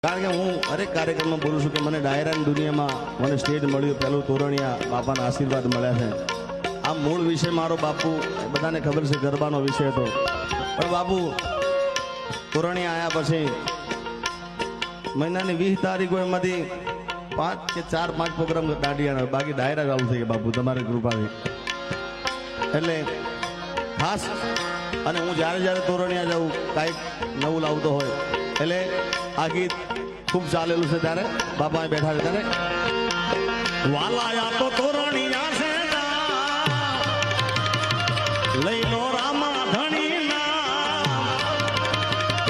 કારણ કે હું હરેક કાર્યક્રમમાં બોલું છું કે મને ડાયરાની દુનિયામાં મને સ્ટેજ મળ્યું, પહેલું તોરણિયા બાપાના આશીર્વાદ મળ્યા છે. આ મૂળ વિષય મારો બાપુ બધાને ખબર છે ગરબાનો વિષય હતો, પણ બાપુ તોરણિયા આવ્યા પછી મહિનાની 20 તારીખો એમાંથી 5 કે 4-5 પ્રોગ્રામ દાંડિયાના, બાકી ડાયરા ચાલુ થઈ ગયા બાપુ તમારી કૃપાથી. એટલે ખાસ અને હું જ્યારે જ્યારે તોરણિયા જાઉં કાંઈક નવું લાવતો હોય એટલે આ ગીત ખૂબ ચાલેલું છે. ત્યારે બાપા બેઠા છે ત્યારે વાલાયા તો તોરણિયા છે લઈ લો રામા ધણી નામ,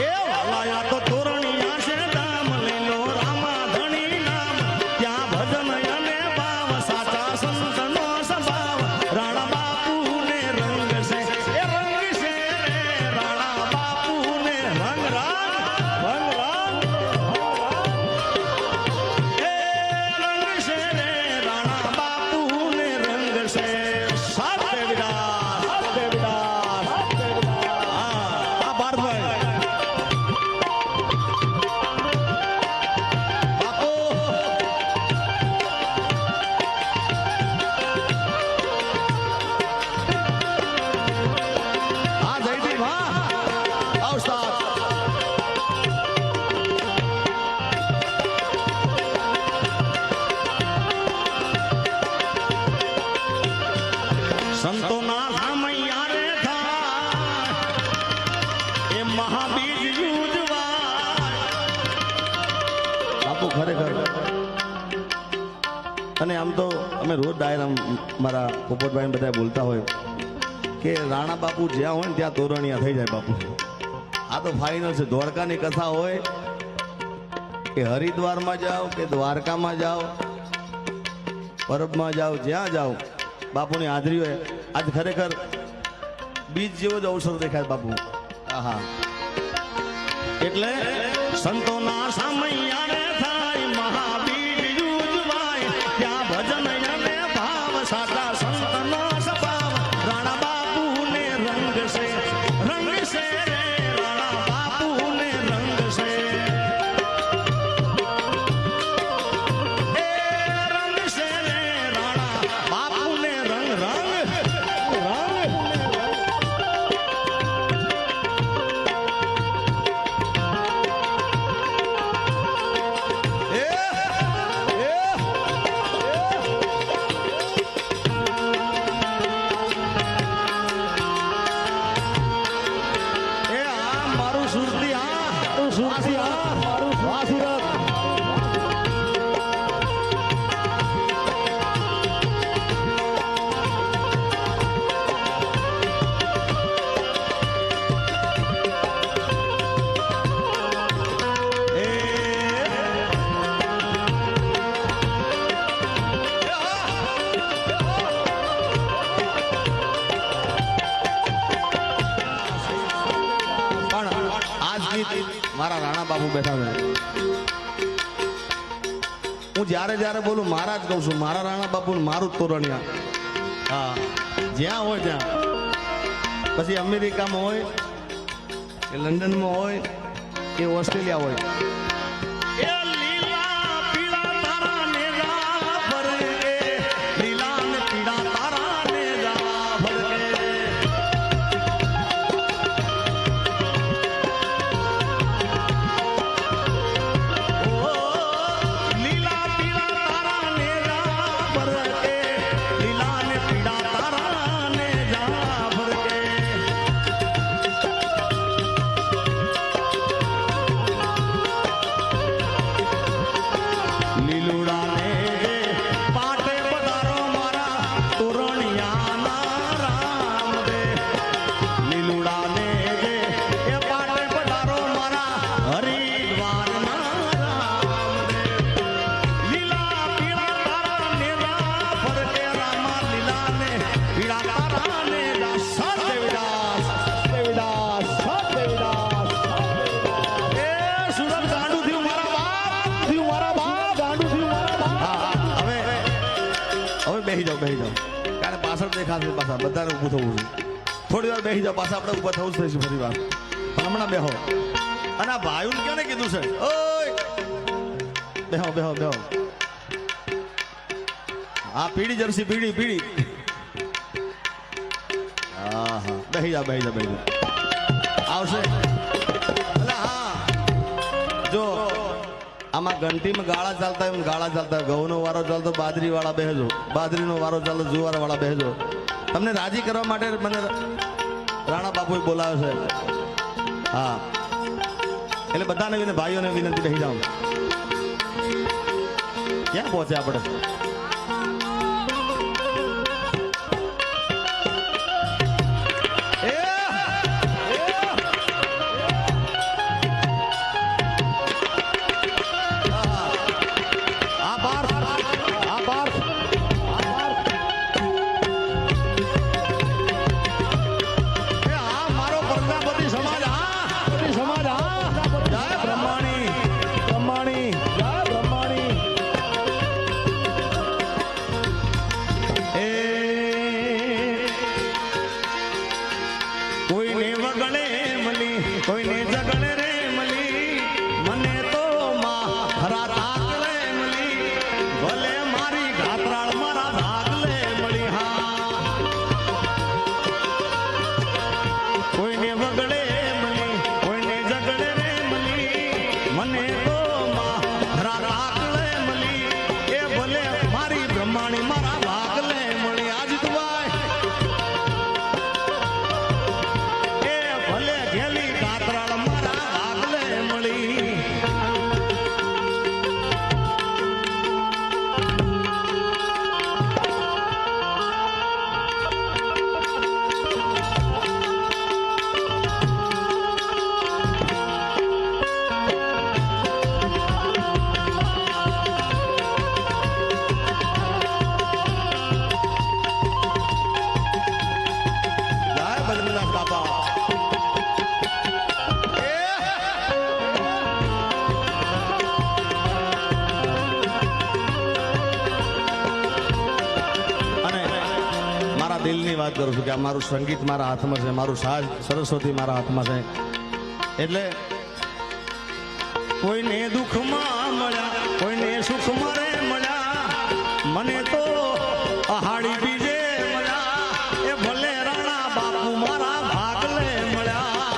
એ વાલાયા તો તોરણિયા છે દામ લઈ લો રામા ધણી નામ. ત્યાં ભજન અને ભાવ સાચા સંતનો સ્વભાવ, રાણા બાપુ ને રંગ છે એ રંગ છે રે રાણા બાપુ ને રંગ રાગ રંગ રાગ એ રંગ છે રે રાણા બાપુ ને રંગ છે. સાથે વિદાસ સાથે વિદાસ આ ભારતભાઈ બાપુ આ જયદીપ હા અવસ્થા સંતોના રામૈયા રે થાય એ મહાબીજ યુજવાય બાપુ ખરેખર. અને આમ તો અમે રોજ ડાયરા મારા પોપટભાઈ બધા બોલતા હોય કે રાણા બાપુ જ્યાં હોય ને ત્યાં તોરણિયા થઈ જાય બાપુ. આ તો ફાઇનલ છે. દ્વારકાની કથા હોય કે હરિદ્વારમાં જાઓ કે દ્વારકામાં જાઓ, પરબમાં જાઓ, જ્યાં જાઓ બાપુની હાજરી હોય. આજ ખરેખર બીજ જેવો જ અવસર દેખાય બાપુ. આહા એટલે સંતોના સામૈયા રે થાય મહાબીજ યુજવાય, ત્યાં ભજન અને ભાવ સાચા સંતનો સ્વભાવ, રાણા બાપુ ને રંગ છે રે રાણા બાપુ ને રંગ છે. એ રંગ છે રે રાણા બાપુ ને રંગ રંગ મારા રાણા બાપુ બેઠા છે. હું જ્યારે જ્યારે બોલું મારા જ કહું છું, મારા રાણા બાપુ મારું જ તોરણિયા. હા જ્યાં હોય ત્યાં, પછી અમેરિકામાં હોય કે લંડનમાં હોય કે ઓસ્ટ્રેલિયા હોય, બેસી જાઓ કારણ પાછળ દેખાશે, પાછા બધાને ઊભું થવું છે. થોડી વાર બેસી જાઓ, પાછા આપણે ઊભા થવું જ થઈશું ફરી વાર. હમણાં બેહો. અને આ ભાઈઓને ક્યારે કીધું છે ઓય બેહો બેહો બેહો. આ પીડી જર્સી પીડી પીડી. હા હા બેહી જા બેહી જા બેહી જા. આવશે. અલા હા જો આમાં ઘંટીમાં ગાળા ચાલતા એમ ગાળા ચાલતા, ઘઉંનો વારો ચાલતો બાજરી વાળા બેહજો, બાજરીનો વારો ચાલતો જુવાર વાળા બેહજો. તમને રાજી કરવા માટે મને રાણા બાપુએ બોલાવ્યો છે. હા એટલે બધાને ભાઈઓને વિનંતી બેસી જાઓ. ક્યાં પહોંચે આપણે? દિલની વાત કરું છું કે આ મારું સંગીત મારા હાથમાં છે, મારું સાજ સરસ્વતી મારા હાથમાં છે. એટલે કોઈને દુઃખમાં મળ્યા, કોઈને સુખમાં રે મળ્યા, મને તો અહાડી બીજે મળ્યા. એ ભલે રાણા બાપુ મારા ભાગલે મળ્યા.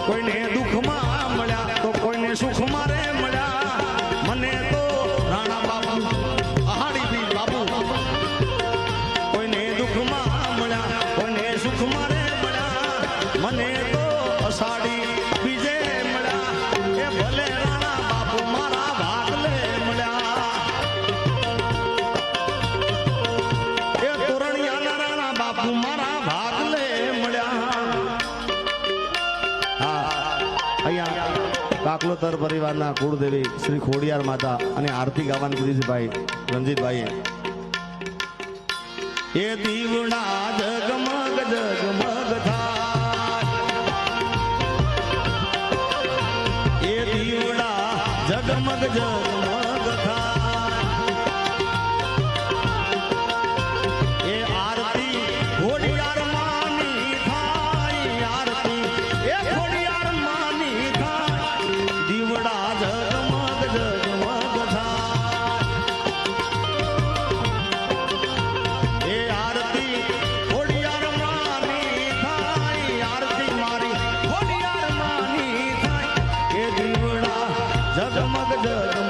કોઈને દુઃખમાં મળ્યા તો કોઈને સુખમાં રે મળ્યા, મને તો રાણા બાપુ મને તો અષાઢી બીજે મળ્યા. એ ભલે રાણા બાપુ મારા ભાગલે મળ્યા. એ તોરણિયાના રાણા બાપુ મારા ભાગલે મળ્યા. હા અહીંયા કાકલોતર પરિવારના કુળદેવી શ્રી ખોડિયાર માતા અને આરતી ગાવાની કીધી છે ભાઈ રણજીતભાઈએ. એ દીવડા જગમગ જગમગ થાય, એ દીવડા જગમગ જગમગ થાય. એ આરતી ખોડિયાર માની થાય, આરતી એ ખોડિયાર માની થાય. દીવડા જગમગ જગમગ થાય. એ આરતી ખોડિયાર માની થાય, આરતી મારી ખોડિયાર માની થાય. એ દીવડા જગમગ જગમગ